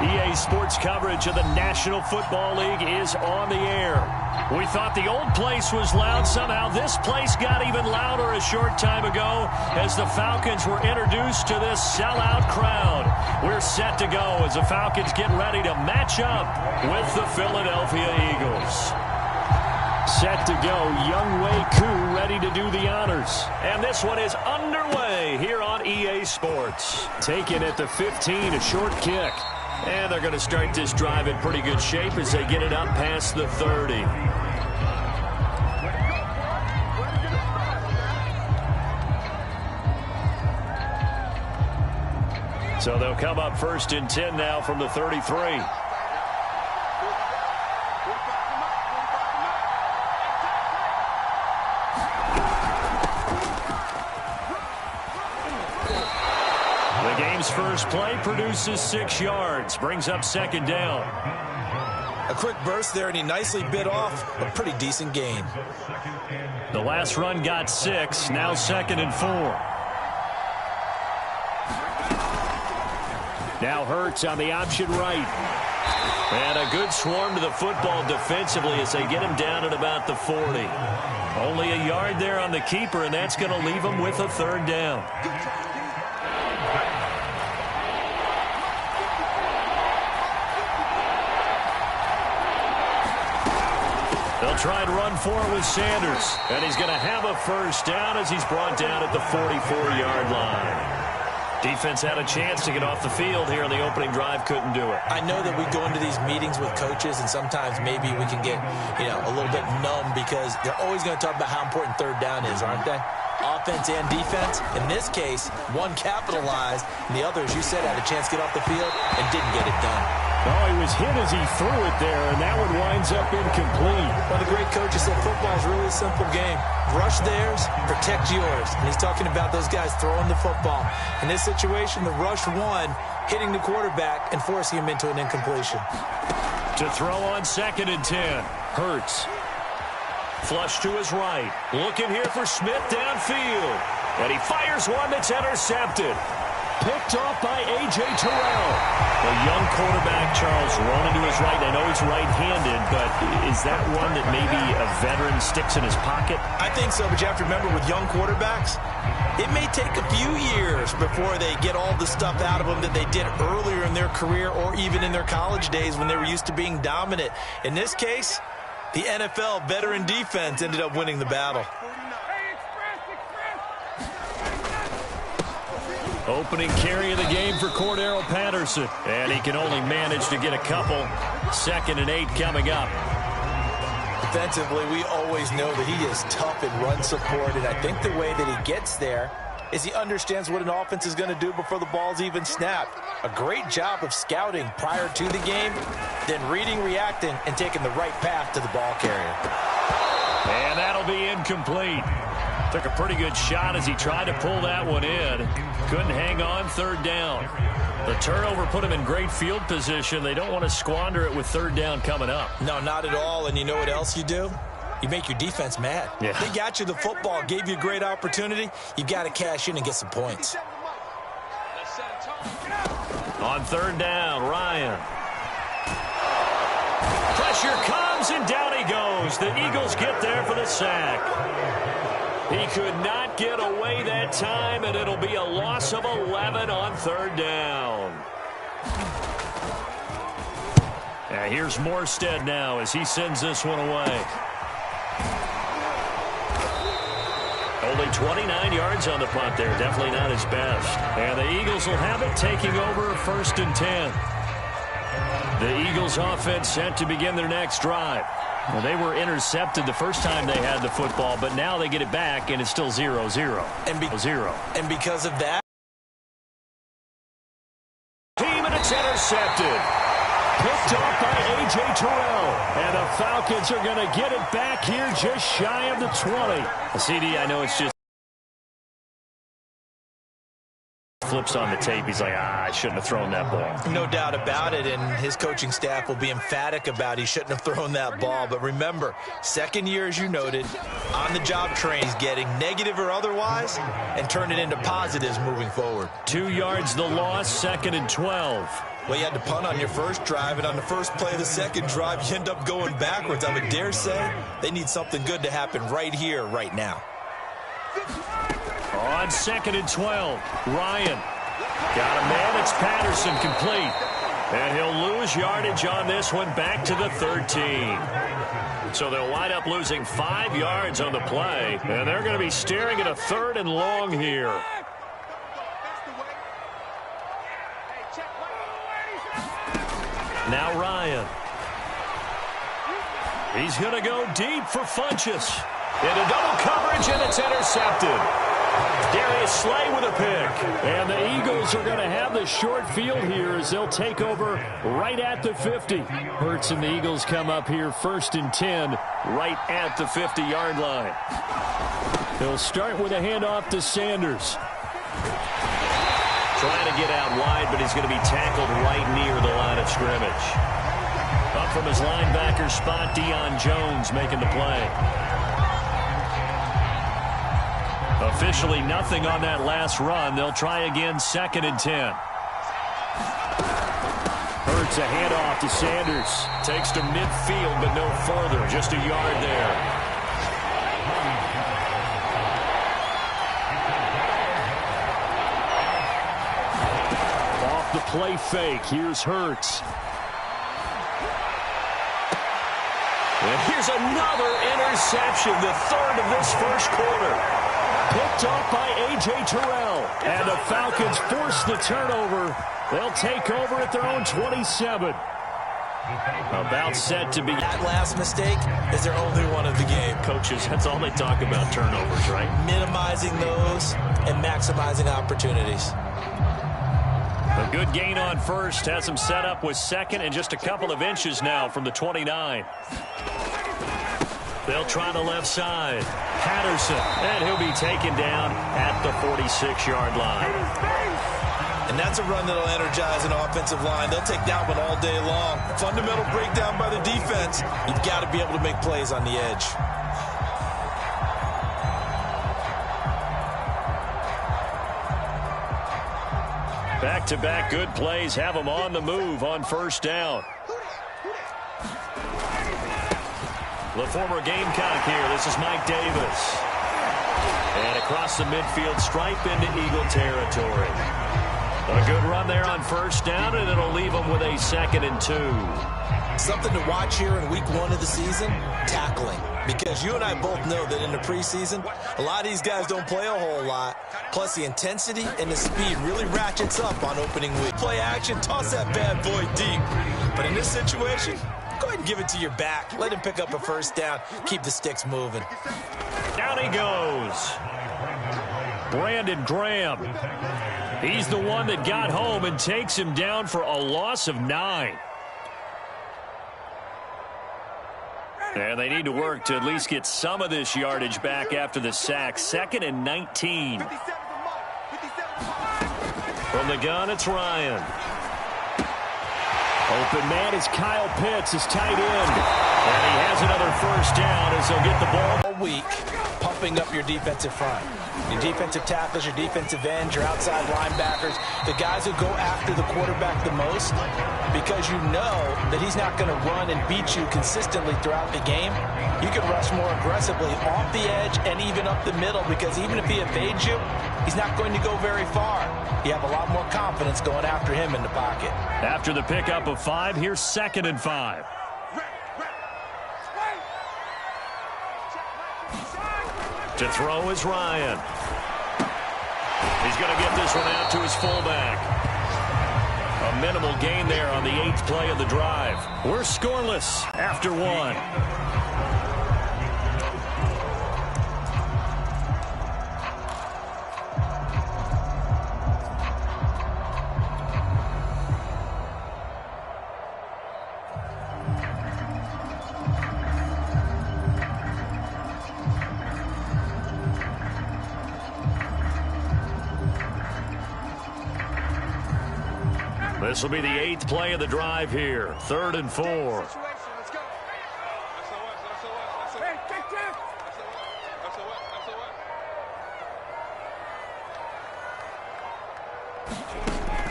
EA Sports coverage of the National Football League is on the air. We thought the old place was loud. Somehow this place got even louder a short time ago as the Falcons were introduced to this sellout crowd. We're set to go as the Falcons get ready to match up with the Philadelphia Eagles. Set to go, Younghoe Koo ready to do the honors. And this one is underway here on EA Sports. Taken at the 15, a short kick. And they're going to start this drive in pretty good shape as they get it up past the 30. So they'll come up 1st and 10 now from the 33. First play produces 6 yards, brings up 2nd down. A quick burst there, and he nicely bit off a pretty decent gain. The last run got 6, now 2nd and 4. Now Hurts on the option right. And a good swarm to the football defensively as they get him down at about the 40. Only a yard there on the keeper, and that's going to leave him with a 3rd down. They'll try and run for it with Sanders. And he's going to have a 1st down as he's brought down at the 44-yard line. Defense had a chance to get off the field here on the opening drive, couldn't do it. I know that we go into these meetings with coaches, and sometimes maybe we can get, a little bit numb because they're always going to talk about how important 3rd down is, aren't they? Offense and defense. In this case, one capitalized, and the other, as you said, had a chance to get off the field and didn't get it done. Oh, he was hit as he threw it there, and that one winds up incomplete. One of the great coaches said football is really a simple game. Rush theirs, protect yours. And he's talking about those guys throwing the football. In this situation, the rush won, hitting the quarterback and forcing him into an incompletion. To throw on 2nd and 10, Hurts. Flush to his right. Looking here for Smith downfield. And he fires one that's intercepted. Picked off by A.J. Terrell. The young quarterback, Charles, rolling to his right. I know he's right-handed, but is that one that maybe a veteran sticks in his pocket? I think so, but you have to remember with young quarterbacks, it may take a few years before they get all the stuff out of them that they did earlier in their career or even in their college days when they were used to being dominant. In this case, the NFL veteran defense ended up winning the battle. Opening carry of the game for Cordero Patterson. And he can only manage to get a couple. 2nd and 8 coming up. Defensively, we always know that he is tough in run support, and I think the way that he gets there is he understands what an offense is going to do before the ball's even snapped. A great job of scouting prior to the game, then reading, reacting, and taking the right path to the ball carrier. And that'll be incomplete. Took a pretty good shot as he tried to pull that one in. Couldn't hang on, 3rd down. The turnover put him in great field position. They don't want to squander it with 3rd down coming up. No, not at all. And you know what else you do? You make your defense mad. Yeah. They got you the football, gave you a great opportunity. You've got to cash in and get some points. On 3rd down, Ryan. Pressure comes, and down he goes. The Eagles get there for the sack. He could not get away that time, and it'll be a loss of 11 on 3rd down. Yeah, here's Morstead now as he sends this one away. Only 29 yards on the punt there. Definitely not his best. And the Eagles will have it, taking over 1st and 10. The Eagles offense set to begin their next drive. Well, they were intercepted the first time they had the football, but now they get it back, and it's still 0-0. And because of that, team, and it's intercepted. Picked off by A.J. Terrell. And the Falcons are going to get it back here just shy of the 20. CD, I know it's just flips on the tape. He's like, I shouldn't have thrown that ball. No doubt about it, and his coaching staff will be emphatic about he shouldn't have thrown that ball. But remember, 2nd year, as you noted, on-the-job training, he's getting negative or otherwise and turn it into positives moving forward. 2 yards the loss, 2nd and 12. Well, you had to punt on your first drive, and on the first play of the second drive, you end up going backwards. I would dare say they need something good to happen right here, right now. On 2nd and 12, Ryan. Got a man, it's Patterson, complete. And he'll lose yardage on this one, back to the 13. So they'll wind up losing 5 yards on the play, and they're going to be staring at a 3rd and long here. Now Ryan. He's going to go deep for Funchess. Into double coverage, and it's intercepted. Darius Slay with a pick. And the Eagles are going to have the short field here as they'll take over right at the 50. Hurts and the Eagles come up here 1st and 10 right at the 50-yard line. They'll start with a handoff to Sanders. Trying to get out wide, but he's going to be tackled right near the line of scrimmage. Up from his linebacker spot, Deion Jones making the play. Officially nothing on that last run. They'll try again 2nd and 10. Hurts a handoff to Sanders. Takes to midfield, but no further. Just a yard there. The play fake. Here's Hurts. And here's another interception, the 3rd of this first quarter. Picked off by A.J. Terrell. And the Falcons force the turnover. They'll take over at their own 27. About set to be. That last mistake is their only one of the game. Coaches, that's all they talk about, turnovers, right? Minimizing those and maximizing opportunities. A good gain on first, has him set up with 2nd and just a couple of inches now from the 29. They'll try the left side. Patterson, and he'll be taken down at the 46-yard line. And that's a run that'll energize an offensive line. They'll take that one all day long. Fundamental breakdown by the defense. You've got to be able to make plays on the edge. Back-to-back good plays have them on the move on 1st down. The former Gamecock here. This is Mike Davis. And across the midfield stripe into Eagle territory. A good run there on 1st down, and it'll leave them with a 2nd and 2. Something to watch here in week 1 of the season, tackling. Because you and I both know that in the preseason, a lot of these guys don't play a whole lot. Plus, the intensity and the speed really ratchets up on opening week. Play action, toss that bad boy deep. But in this situation, go ahead and give it to your back. Let him pick up a 1st down. Keep the sticks moving. Down he goes. Brandon Graham. He's the one that got home and takes him down for a loss of 9. And they need to work to at least get some of this yardage back after the sack. 2nd and 19. From the gun, it's Ryan. Open man is Kyle Pitts, his tight end. And he has another 1st down as they'll get the ball. All week, pumping up your defensive front. Your defensive tackles, your defensive ends, your outside linebackers, the guys who go after the quarterback the most, because you know that he's not going to run and beat you consistently throughout the game. You can rush more aggressively off the edge and even up the middle, because even if he evades you, he's not going to go very far. You have a lot more confidence going after him in the pocket. After the pickup of 5, here's 2nd and 5. To throw is Ryan. He's going to get this one out to his fullback. A minimal gain there on the 8th play of the drive. We're scoreless after 1. This will be the 8th play of the drive here. 3rd and 4.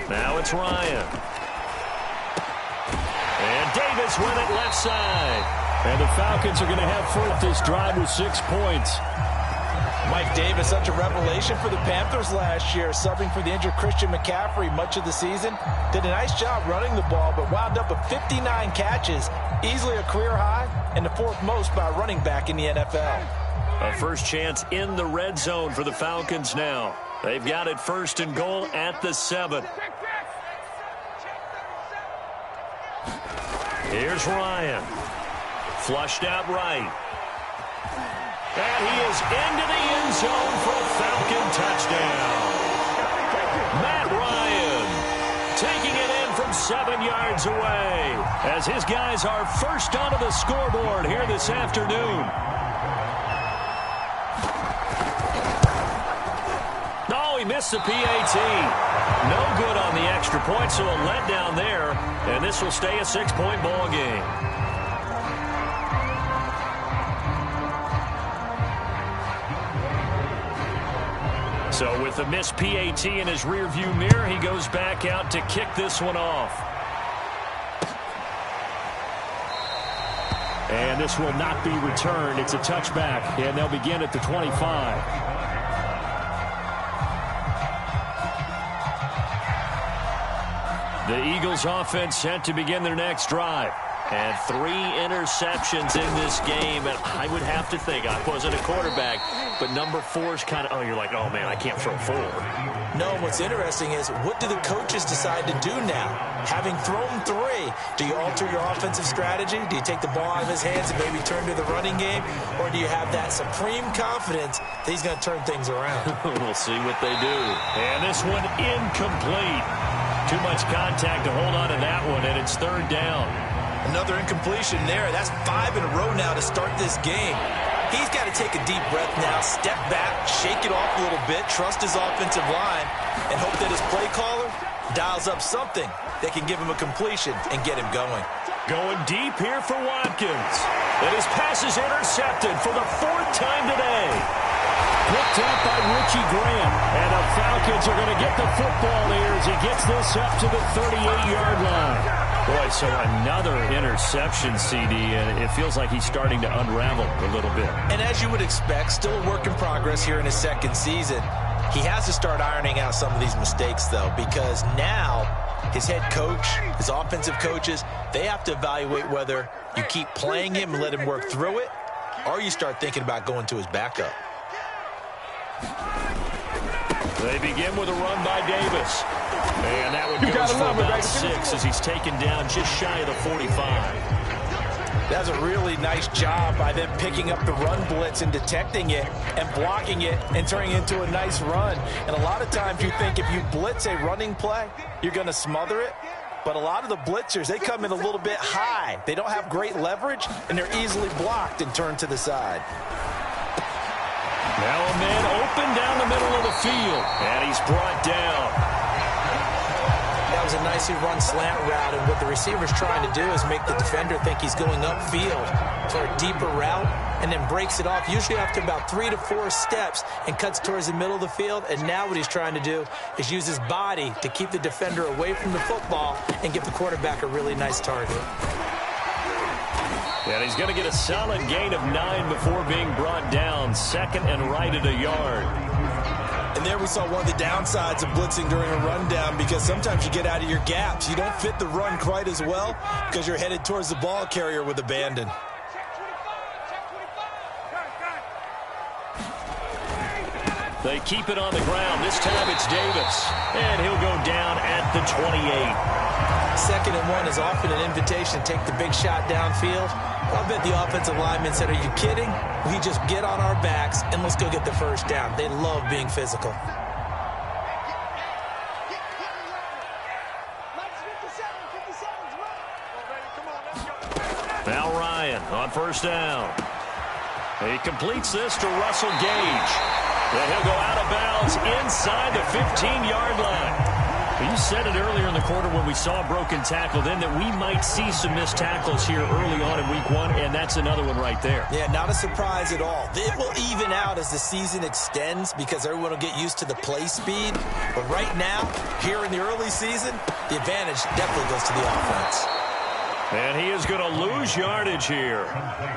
Now it's Ryan. Eagles win it left side. And the Falcons are going to have first this drive with 6 points. Mike Davis, such a revelation for the Panthers last year, subbing for the injured Christian McCaffrey much of the season. Did a nice job running the ball, but wound up with 59 catches, easily a career high, and the 4th most by a running back in the NFL. A first chance in the red zone for the Falcons now. They've got it 1st and goal at the 7. Here's Ryan. Flushed out right. And he is into the end zone for a Falcon touchdown. Matt Ryan taking it in from 7 yards away as his guys are first onto the scoreboard here this afternoon. Oh, he missed the PAT. No good on the extra point, so a letdown there, and this will stay a 6-point ball game. So with the missed PAT in his rearview mirror, he goes back out to kick this one off. And this will not be returned. It's a touchback, and they'll begin at the 25. The Eagles offense set to begin their next drive. And 3 interceptions in this game. And I would have to think, I wasn't a quarterback, but number 4 is kind of, oh, you're like, oh, man, I can't throw 4. No, what's interesting is, what do the coaches decide to do now? Having thrown 3, do you alter your offensive strategy? Do you take the ball out of his hands and maybe turn to the running game? Or do you have that supreme confidence that he's going to turn things around? We'll see what they do. And this one incomplete. Too much contact to hold on to that one, and it's 3rd down. Another incompletion there. That's 5 in a row now to start this game. He's got to take a deep breath now, step back, shake it off a little bit, trust his offensive line, and hope that his play caller dials up something that can give him a completion and get him going. Going deep here for Watkins. And his pass is intercepted for the 4th time today. Picked up by Richie Grant. And the Falcons are going to get the football here as he gets this up to the 38-yard line. Boy, so another interception, CD, and it feels like he's starting to unravel a little bit. And as you would expect, still a work in progress here in his 2nd season. He has to start ironing out some of these mistakes, though, because now his head coach, his offensive coaches, they have to evaluate whether you keep playing him and let him work through it, or you start thinking about going to his backup. They begin with a run by Davis. And that one goes for about 6 as he's taken down just shy of the 45. That's a really nice job by them picking up the run blitz and detecting it and blocking it and turning it into a nice run. And a lot of times you think if you blitz a running play, you're going to smother it. But a lot of the blitzers, they come in a little bit high. They don't have great leverage, and they're easily blocked and turned to the side. Now a man open down the middle of the field, and he's brought down. That was a nicely run slant route, and what the receiver's trying to do is make the defender think he's going upfield for a deeper route, and then breaks it off, usually after about 3 to 4 steps, and cuts towards the middle of the field. And now what he's trying to do is use his body to keep the defender away from the football and give the quarterback a really nice target. And he's going to get a solid gain of 9 before being brought down, 2nd and right at a yard. And there we saw one of the downsides of blitzing during a rundown, because sometimes you get out of your gaps. You don't fit the run quite as well because you're headed towards the ball carrier with abandon. They keep it on the ground. This time it's Davis. And he'll go down at the 28. 2nd and 1 is often an invitation to take the big shot downfield. I bet the offensive lineman said, are you kidding? We just get on our backs and let's go get the first down. They love being physical. Now Ryan on 1st down. He completes this to Russell Gage. Then he'll go out of bounds inside the 15-yard line. You said it earlier in the quarter when we saw a broken tackle then that we might see some missed tackles here early on in week 1, and that's another one right there. Yeah, not a surprise at all. It will even out as the season extends because everyone will get used to the play speed. But right now, here in the early season, the advantage definitely goes to the offense. And he is going to lose yardage here.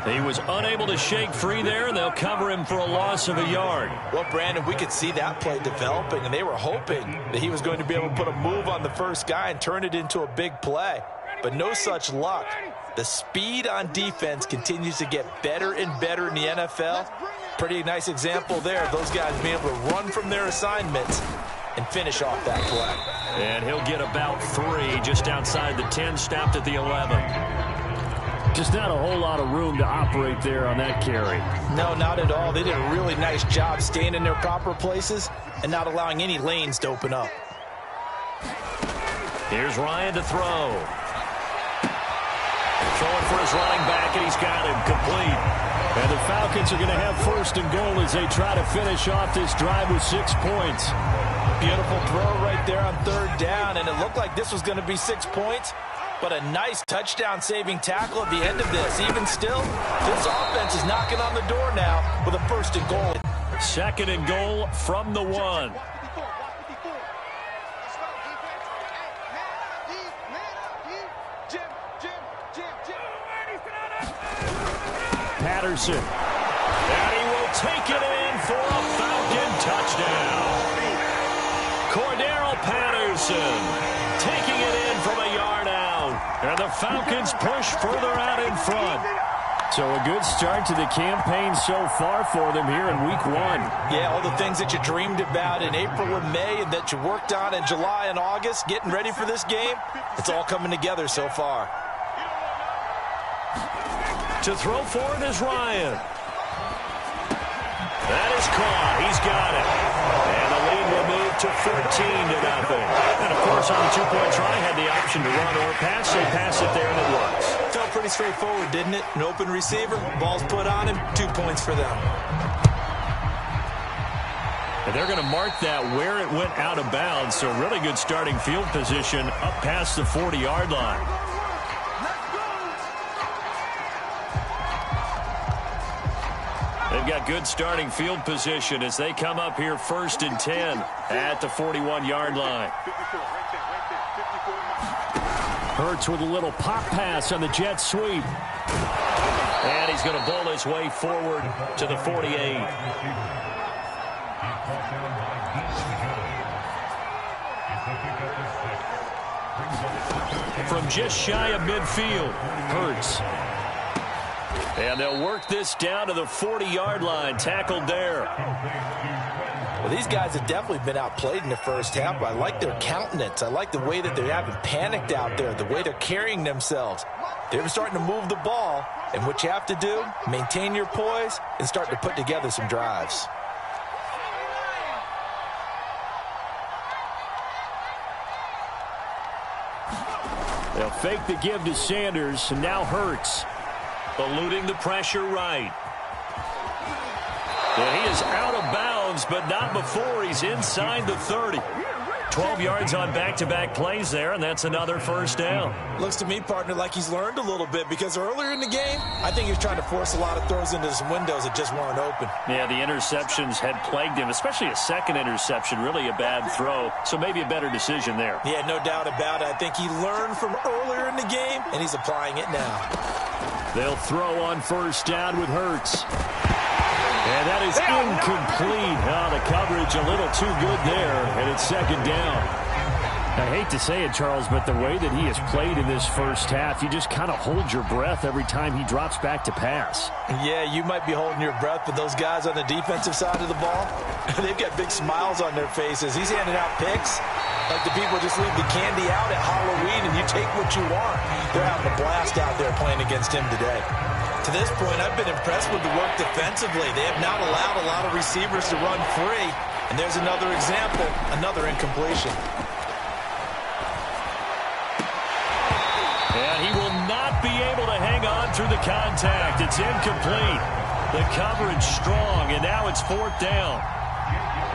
He was unable to shake free there, and they'll cover him for a loss of a yard. Well, Brandon, we could see that play developing, and they were hoping that he was going to be able to put a move on the first guy and turn it into a big play. But no such luck. The speed on defense continues to get better and better in the NFL. Pretty nice example there of those guys being able to run from their assignments and finish off that play. And he'll get about 3 just outside the 10, stopped at the 11. Just not a whole lot of room to operate there on that carry. No, not at all. They did a really nice job staying in their proper places and not allowing any lanes to open up. Here's Ryan to throw. Throwing for his running back, and he's got him complete. And the Falcons are going to have 1st and goal as they try to finish off this drive with 6 points. Beautiful throw right there on 3rd down, and it looked like this was going to be 6 points, but a nice touchdown-saving tackle at the end of this. Even still, this offense is knocking on the door now with a 1st and goal. 2nd and goal from the 1. Patterson. And he will take it in for a Falcon touchdown. Cordero Patterson taking it in from a yard out. And the Falcons push further out in front. So a good start to the campaign so far for them here in week 1. Yeah, all the things that you dreamed about in April and May and that you worked on in July and August, getting ready for this game, it's all coming together so far. To throw for it is Ryan. That is caught. He's got it. And the lead will move to 14-0. And, of course, on the 2-point try, had the option to run or pass. They pass it there, and it works. Felt pretty straightforward, didn't it? An open receiver, ball's put on him, 2 points for them. And they're going to mark that where it went out of bounds. So really good starting field position up past the 40-yard line. They've got good starting field position as they come up here 1st and 10 at the 41-yard line. Hurts with a little pop pass on the jet sweep. And he's going to bowl his way forward to the 48. From just shy of midfield, Hurts. And they'll work this down to the 40-yard line, tackled there. Well, these guys have definitely been outplayed in the first half, but I like their countenance. I like the way that they haven't panicked out there, the way they're carrying themselves. They're starting to move the ball, and what you have to do, maintain your poise and start to put together some drives. They'll fake the give to Sanders, and now Hurts. Eluding the pressure right. And he is out of bounds, but not before he's inside the 30. 12 yards on back-to-back plays there, and that's another 1st down. Looks to me, partner, like he's learned a little bit, because earlier in the game, I think he was trying to force a lot of throws into some windows that just weren't open. Yeah, the interceptions had plagued him, especially a second interception, really a bad throw, so maybe a better decision there. Yeah, no doubt about it. I think he learned from earlier in the game, and he's applying it now. They'll throw on 1st down with Hurts. And that is incomplete. Oh, the coverage a little too good there, and it's 2nd down. I hate to say it, Charles, but the way that he has played in this first half, you just kind of hold your breath every time he drops back to pass. Yeah, you might be holding your breath, but those guys on the defensive side of the ball, they've got big smiles on their faces. He's handing out picks like the people just leave the candy out at Halloween and you take what you want. They're having a blast out there playing against him today. To this point, I've been impressed with the work defensively. They have not allowed a lot of receivers to run free. And there's another example, another incompletion. And he will not be able to hang on through the contact. It's incomplete. The coverage strong, and now it's 4th down.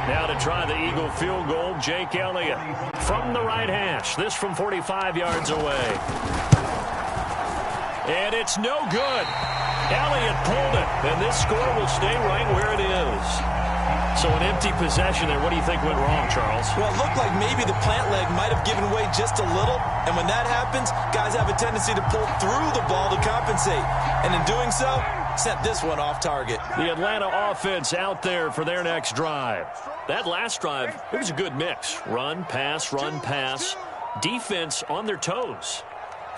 Now to try the Eagle field goal, Jake Elliott from the right hash. This from 45 yards away. And it's no good. Elliott pulled it, and this score will stay right where it is. So an empty possession there. What do you think went wrong, Charles? Well, it looked like maybe the plant leg might have given way just a little. And when that happens, guys have a tendency to pull through the ball to compensate. And in doing so, sent this one off target. The Atlanta offense out there for their next drive. That last drive, it was a good mix. Run, pass, defense on their toes.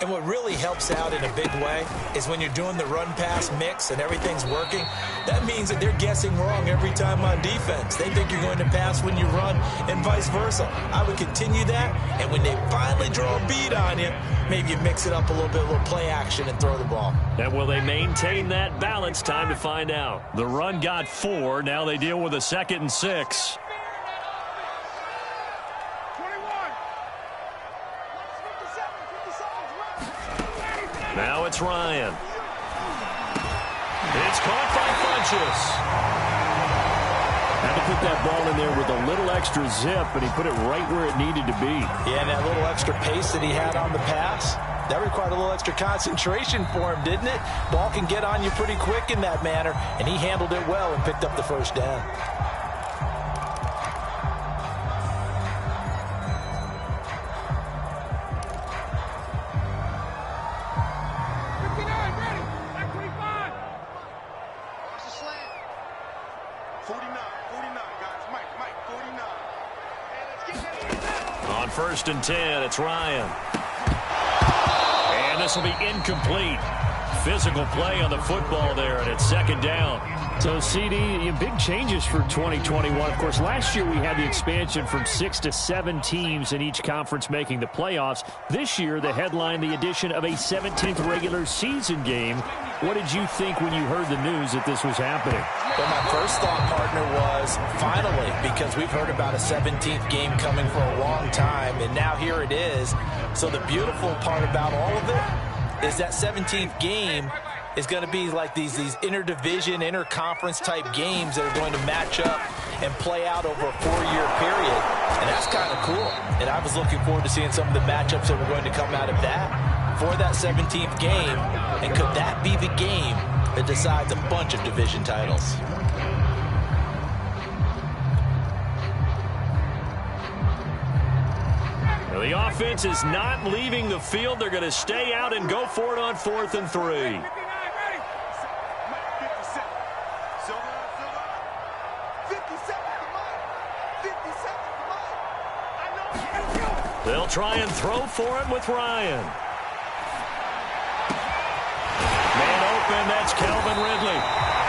And what really helps out in a big way is when you're doing the run-pass mix and everything's working, that means that they're guessing wrong every time on defense. They think you're going to pass when you run and vice versa. I would continue that, and when they finally draw a beat on you, maybe you mix it up a little play action and throw the ball. And will they maintain that balance? Time to find out. The run got 4. Now they deal with a 2nd and 6. Now it's Ryan. It's caught by Funchess. Had to put that ball in there with a little extra zip, but he put it right where it needed to be. Yeah, and that little extra pace that he had on the pass, that required a little extra concentration for him, didn't it? Ball can get on you pretty quick in that manner, and he handled it well and picked up the first down. On 1st and 10, it's Ryan. And this will be incomplete. Physical play on the football there, and it's 2nd down. So, CD, big changes for 2021. Of course, last year we had the expansion from 6 to 7 teams in each conference making the playoffs. This year, the headline, the addition of a 17th regular season game. What did you think when you heard the news that this was happening? Well, my first thought, partner, was finally, because we've heard about a 17th game coming for a long time, and now here it is. So the beautiful part about all of it is that 17th game is going to be like these interdivision, interconference type games that are going to match up and play out over a 4-year period. And that's kind of cool. And I was looking forward to seeing some of the matchups that were going to come out of that for that 17th game. And could that be the game that decides a bunch of division titles? The offense is not leaving the field. They're going to stay out and go for it on 4th and 3. They'll try and throw for it with Ryan. Man open, that's Calvin Ridley.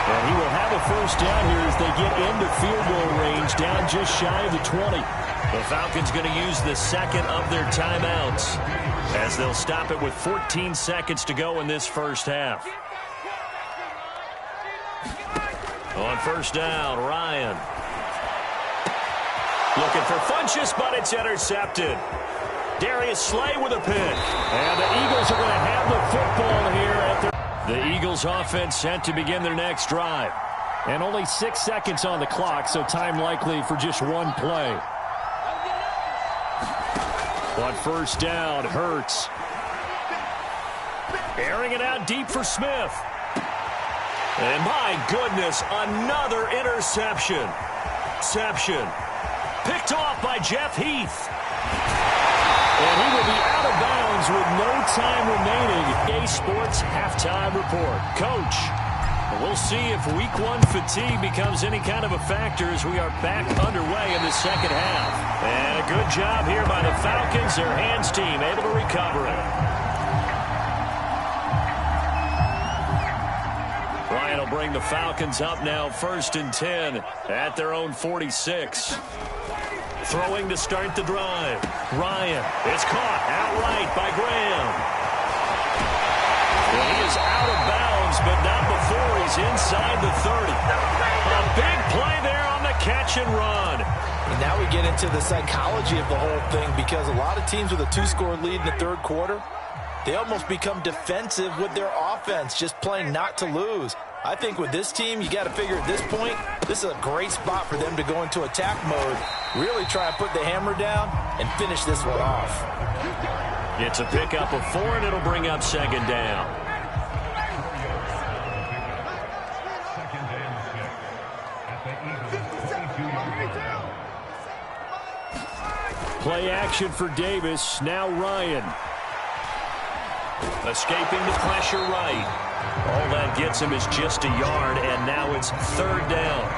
And he will have a first down here as they get into field goal range, down just shy of the 20. The Falcons going to use the 2nd of their timeouts as they'll stop it with 14 seconds to go in this first half. On 1st down, Ryan. Looking for Funchess, but it's intercepted. Darius Slay with a pick. And the Eagles are going to have the football here at the Eagles offense set to begin their next drive. And only 6 seconds on the clock, so time likely for just one play. On 1st down, Hurts. Airing it out deep for Smith. And my goodness, another interception. Picked off by Jeff Heath. And he will be out of bounds with no time remaining. EA Sports halftime report. Coach, we'll see if week 1 fatigue becomes any kind of a factor as we are back underway in the 2nd half. And a good job here by the Falcons, their hands team, able to recover it. Ryan will bring the Falcons up now, 1st and 10 at their own 46. Throwing to start the drive. Ryan, it's caught outright by Graham. Well, he is out of bounds, but not before he's inside the 30. A big play there on the catch and run. And now we get into the psychology of the whole thing, because a lot of teams with a 2-score lead in the 3rd quarter, they almost become defensive with their offense, just playing not to lose. I think with this team, you got to figure at this point, this is a great spot for them to go into attack mode, really try and put the hammer down and finish this one off. It's a pickup of 4, and it'll bring up 2nd down. Play action for Davis. Now Ryan. Escaping the pressure right. All that gets him is just a yard, and now it's third down.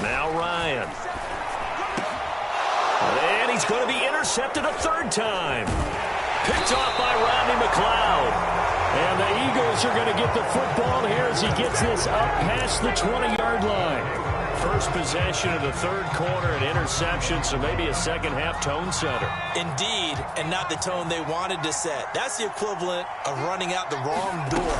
Now Ryan. And he's going to be intercepted a third time. Picked off by Rodney McLeod. And the Eagles are going to get the football here as he gets this up past the 20-yard line. First possession of the third quarter, an interception, so maybe a second-half tone setter. Indeed, and not the tone they wanted to set. That's the equivalent of running out the wrong door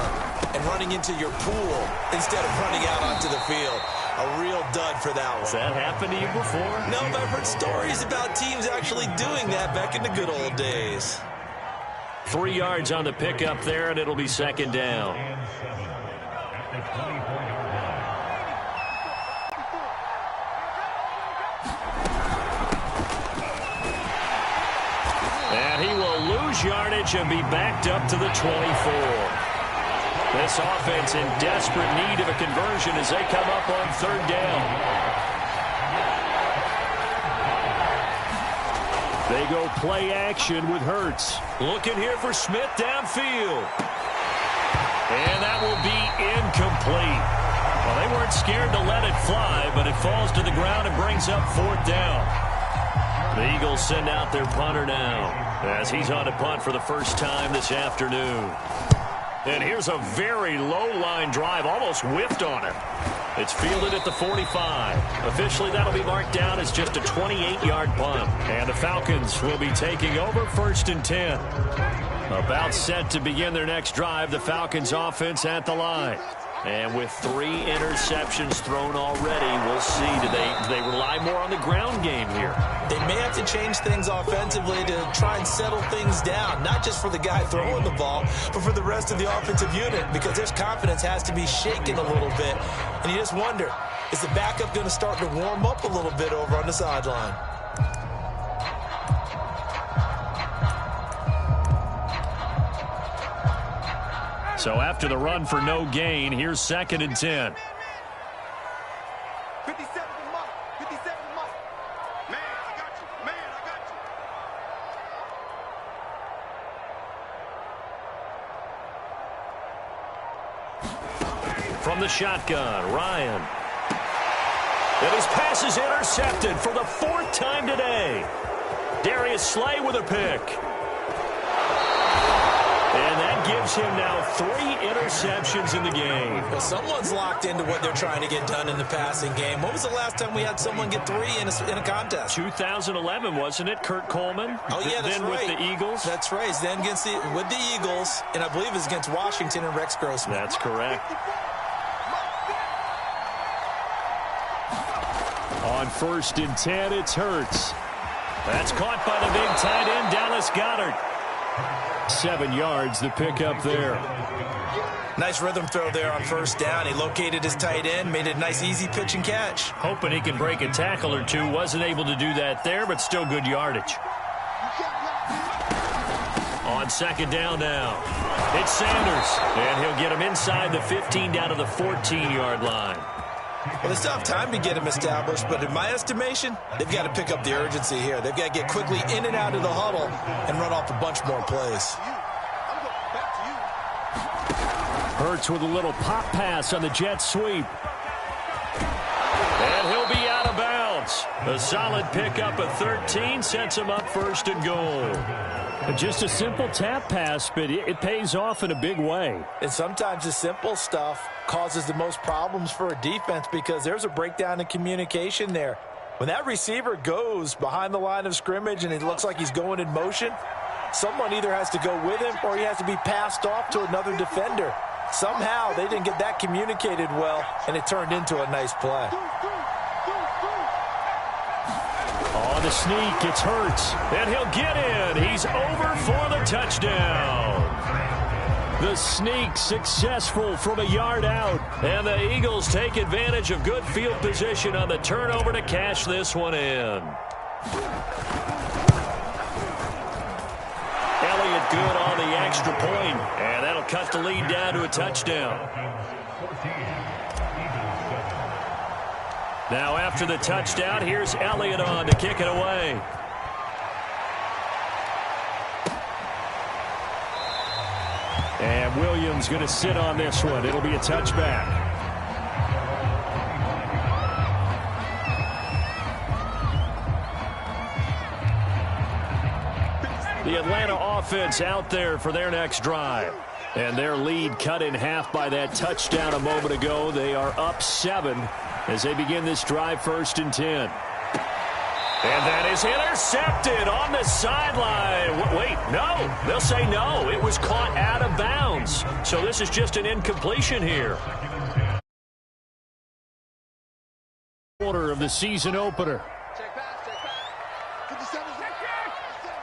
and running into your pool instead of running out onto the field. A real dud for that one. Has that happened to you before? No, but I've heard stories about teams actually doing that back in the good old days. 3 yards on the pickup there, and it'll be second down. And he will lose yardage and be backed up to the 24. This offense in desperate need of a conversion as they come up on third down. They go play action with Hurts. Looking here for Smith downfield. And that will be incomplete. Well, they weren't scared to let it fly, but it falls to the ground and brings up fourth down. The Eagles send out their punter now as he's on to punt for the first time this afternoon. And here's a very low-line drive, almost whiffed on it. It's fielded at the 45. Officially, that'll be marked down as just a 28-yard punt. And the Falcons will be taking over 1st and 10. About set to begin their next drive, the Falcons offense at the line. And with 3 interceptions thrown already, we'll see. Do they rely more on the ground game here? They may have to change things offensively to try and settle things down, not just for the guy throwing the ball, but for the rest of the offensive unit, because their confidence has to be shaken a little bit. And you just wonder, is the backup going to start to warm up a little bit over on the sideline? So after the run for no gain, here's 2nd and 10. 57 to Mike. 57 to Mike. Man, I got you. Man, I got you. From the shotgun, Ryan. And his pass is intercepted for the 4th time today. Darius Slay with a pick. And that gives him now 3 interceptions in the game. Well, someone's locked into what they're trying to get done in the passing game. When was the last time we had someone get 3 in a contest? 2011, wasn't it? Kurt Coleman? Oh, yeah, that's then right. With the Eagles? That's right. Then with the Eagles, and I believe it's against Washington and Rex Grossman. That's correct. On 1st and 10, it's Hurts. That's caught by the big tight end, Dallas Goedert. 7 yards, the pickup there. Nice rhythm throw there on 1st down. He located his tight end, made a nice easy pitch and catch. Hoping he can break a tackle or two. Wasn't able to do that there, but still good yardage. On 2nd down now, it's Sanders. And he'll get him inside the 15 down to the 14-yard line. Well, they still have time to get him established, but in my estimation, they've got to pick up the urgency here. They've got to get quickly in and out of the huddle and run off a bunch more plays. Hurts with a little pop pass on the jet sweep. And he'll be out of bounds. A solid pickup of 13 sets him up 1st and goal. Just a simple tap pass, but it pays off in a big way. And sometimes the simple stuff causes the most problems for a defense because there's a breakdown in communication there. When that receiver goes behind the line of scrimmage and it looks like he's going in motion, someone either has to go with him or he has to be passed off to another defender. Somehow they didn't get that communicated well, and it turned into a nice play. On the sneak, it's Hurts. And he'll get in. He's over for the touchdown. The sneak successful from a yard out. And the Eagles take advantage of good field position on the turnover to cash this one in. good on the extra point, and that'll cut the lead down to a touchdown. Now after the touchdown, here's Elliott on to kick it away. And Williams going to sit on this one. It'll be a touchback. The Atlanta offense out there for their next drive. And their lead cut in half by that touchdown a moment ago. They are up 7 as they begin this drive, 1st and 10. And that is intercepted on the sideline. Wait, no. They'll say no. It was caught out of bounds. So this is just an incompletion here. Quarter of the season opener. Check back, check back. 57, check back.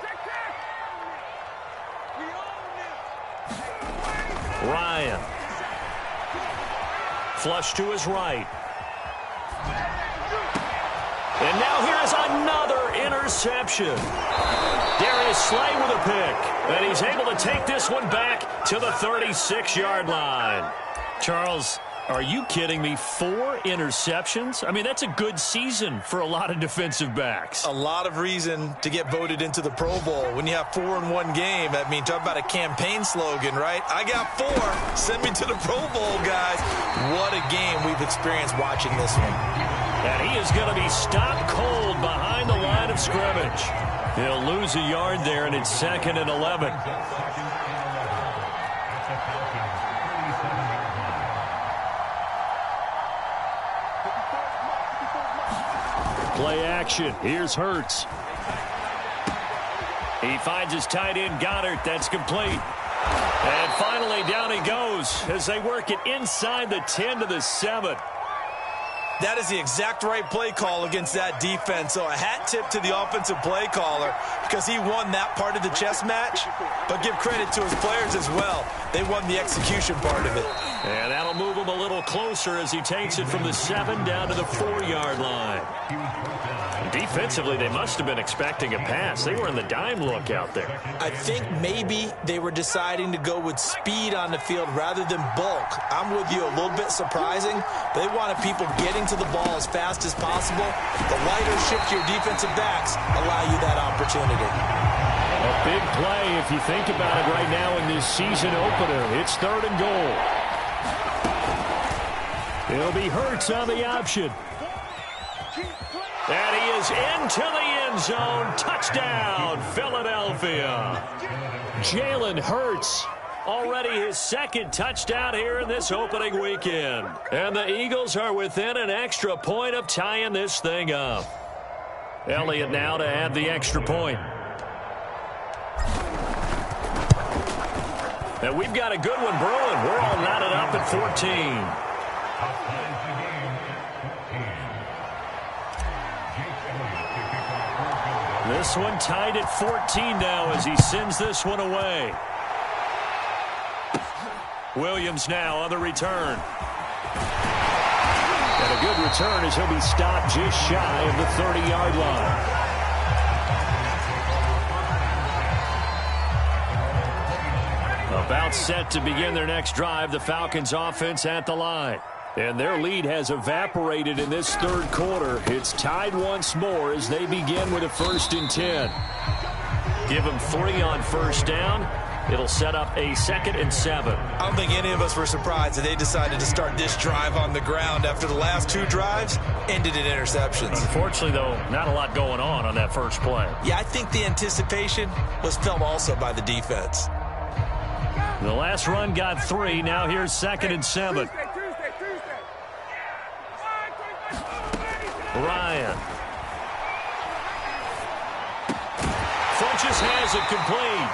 Check back. We own it. Ryan. Flush to his right. And now here's another interception. Darius Slay with a pick. And he's able to take this one back to the 36-yard line. Charles, are you kidding me? 4 interceptions? I mean, that's a good season for a lot of defensive backs. A lot of reason to get voted into the Pro Bowl. When you have 4 in one game, I mean, talk about a campaign slogan, right? I got 4. Send me to the Pro Bowl, guys. What a game we've experienced watching this one. And he is going to be stopped cold behind the line of scrimmage. He'll lose a yard there, and it's 2nd and 11. Play action. Here's Hurts. He finds his tight end, Goddard. That's complete. And finally, down he goes as they work it inside the 10 to the 7. That is the exact right play call against that defense. So a hat tip to the offensive play caller because he won that part of the chess match. But give credit to his players as well. They won the execution part of it. And that'll move him a little closer as he takes it from the 7 down to the 4-yard line. Defensively, they must have been expecting a pass. They were in the dime look out there. I think maybe they were deciding to go with speed on the field rather than bulk. I'm with you, a little bit surprising. They wanted people getting to the ball as fast as possible. The lighter shift to your defensive backs allow you that opportunity. A big play if you think about it right now in this season opener. It's 3rd and goal. It'll be Hurts on the option. And he is into the end zone. Touchdown, Philadelphia. Jalen Hurts, already his 2nd touchdown here in this opening weekend. And the Eagles are within an extra point of tying this thing up. Elliott now to add the extra point. And we've got a good one brewing. We're all knotted up at 14. This one tied at 14 now as he sends this one away. Williams now on the return. And a good return as he'll be stopped just shy of the 30-yard line. About set to begin their next drive, the Falcons offense at the line. And their lead has evaporated in this 3rd quarter. It's tied once more as they begin with a 1st and 10. Give them 3 on 1st down. It'll set up a 2nd and 7. I don't think any of us were surprised that they decided to start this drive on the ground after the last 2 drives ended in interceptions. Unfortunately, though, not a lot going on that first play. Yeah, I think the anticipation was felt also by the defense. The last run got 3. Now here's 2nd and 7. Ryan. Funches has it complete.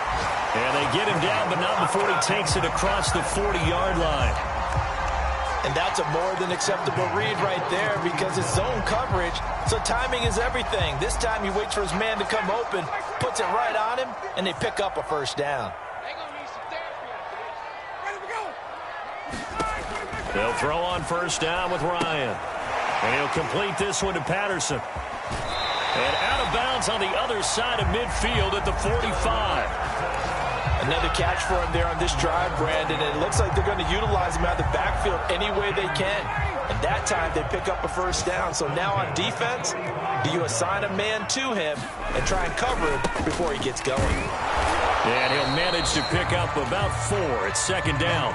And they get him down, but not before he takes it across the 40-yard line. And that's a more than acceptable read right there because it's zone coverage, so timing is everything. This time he waits for his man to come open, puts it right on him, and they pick up a 1st down. They'll throw on 1st down with Ryan. And he'll complete this one to Patterson. And out of bounds on the other side of midfield at the 45. Another catch for him there on this drive, Brandon. And it looks like they're going to utilize him out of the backfield any way they can. And that time they pick up a first down. So now on defense, do you assign a man to him and try and cover him before he gets going? And he'll manage to pick up about 4. It's second down.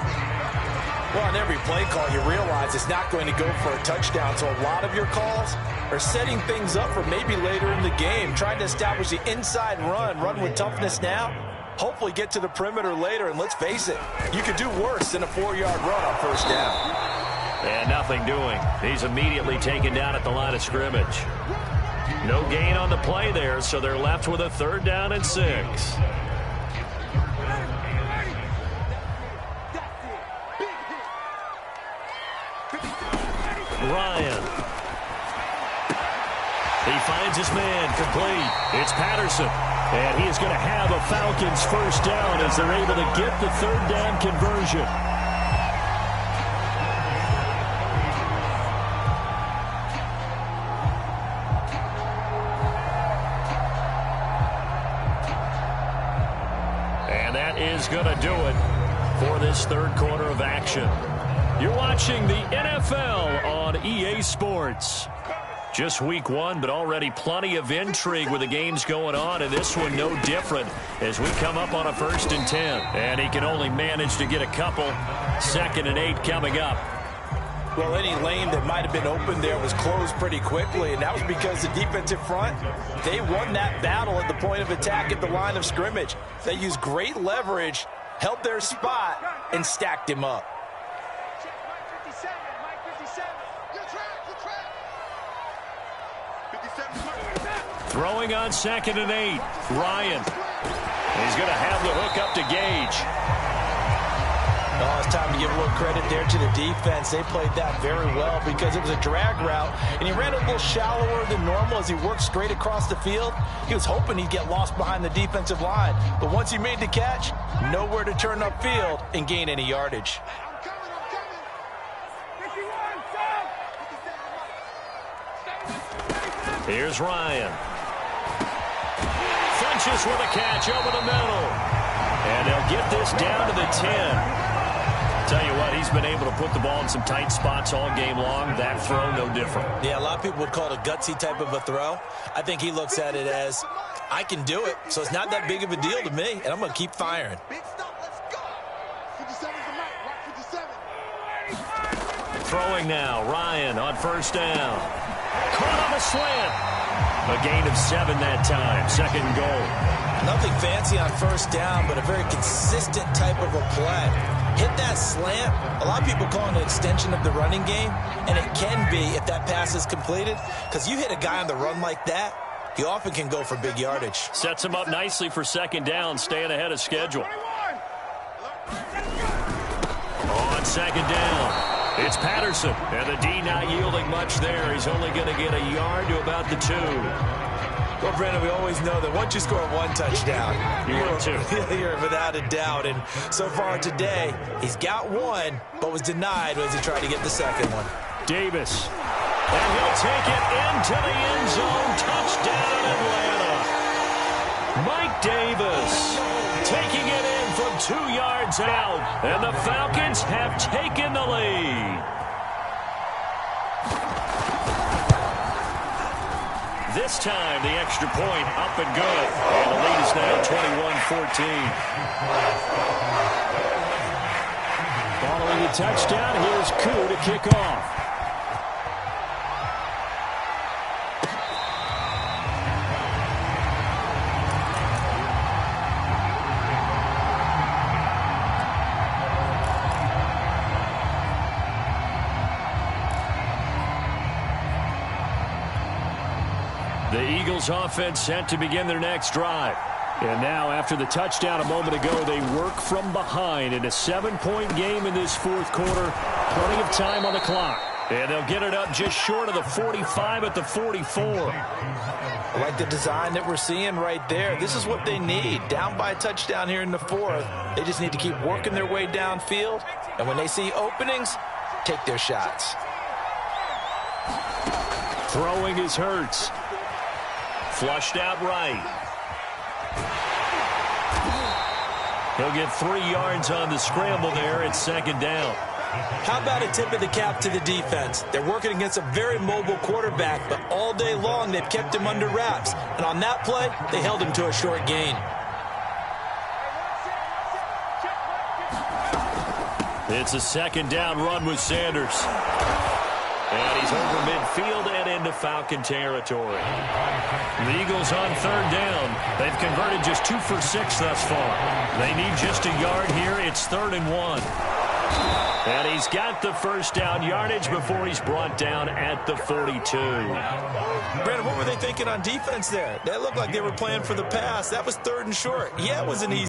Well, on every play call, you realize it's not going to go for a touchdown. So a lot of your calls are setting things up for maybe later in the game, trying to establish the inside run with toughness now, hopefully get to the perimeter later. And let's face it, you could do worse than a 4-yard run on first down. And nothing doing. He's immediately taken down at the line of scrimmage. No gain on the play there, so they're left with a 3rd down and 6. Ryan. He finds his man complete. It's Patterson. And he is going to have a Falcons first down as they're able to get the 3rd down conversion. And that is going to do it for this 3rd quarter of action. You're watching the NFL on EA Sports. Just week 1, but already plenty of intrigue with the games going on, and this one no different as we come up on a 1st and 10. And he can only manage to get a couple. 2nd and 8 coming up. Well, any lane that might have been open there was closed pretty quickly, and that was because the defensive front, they won that battle at the point of attack at the line of scrimmage. They used great leverage, held their spot, and stacked him up. Throwing on 2nd and 8. Ryan. He's going to have the hook up to Gage. Oh, it's time to give a little credit there to the defense. They played that very well because it was a drag route, and he ran a little shallower than normal as he worked straight across the field. He was hoping he'd get lost behind the defensive line, but once he made the catch, nowhere to turn upfield and gain any yardage. Here's Ryan. Funches with a catch over the middle. And they'll get this down to the 10. Tell you what, he's been able to put the ball in some tight spots all game long. That throw, no different. Yeah, a lot of people would call it a gutsy type of a throw. I think he looks at it as, I can do it, so it's not that big of a deal to me, and I'm going to keep firing. Throwing now, Ryan on 1st down. Caught on a slant. A gain of 7 that time. 2nd and goal. Nothing fancy on 1st down, but a very consistent type of a play. Hit that slant. A lot of people call it an extension of the running game, and it can be if that pass is completed, because you hit a guy on the run like that, he often can go for big yardage. Sets him up nicely for 2nd down, staying ahead of schedule. On 2nd down. It's Patterson, and the D not yielding much there. He's only going to get a yard to about the 2. Well, Brandon, we always know that once you score 1 touchdown, you're without a doubt. And so far today, he's got 1, but was denied as he tried to get the 2nd one. Davis, and he'll take it into the end zone. Touchdown, Atlanta. Mike Davis taking it in from 2 yards out, and the Falcons have taken the lead. This time, the extra point up and good, and the lead is now 21-14. Following the touchdown, here's Koo to kick off. The Eagles offense set to begin their next drive. And now, after the touchdown a moment ago, they work from behind in a 7-point game in this 4th quarter. Plenty of time on the clock. And they'll get it up just short of the 45 at the 44. I like the design that we're seeing right there. This is what they need. Down by a touchdown here in the 4th. They just need to keep working their way downfield. And when they see openings, take their shots. Throwing is Hurts. Flushed out right. He'll get 3 yards on the scramble there at 2nd down. How about a tip of the cap to the defense? They're working against a very mobile quarterback, but all day long they've kept him under wraps. And on that play, they held him to a short gain. It's a 2nd down run with Sanders. And he's over midfield and into Falcon territory. The Eagles on 3rd down. They've converted just 2 for 6 thus far. They need just a yard here. It's 3rd and 1. And he's got the first down yardage before he's brought down at the 42. Brandon, what were they thinking on defense there? That looked like they were playing for the pass. That was 3rd and short. Yeah, it was an easy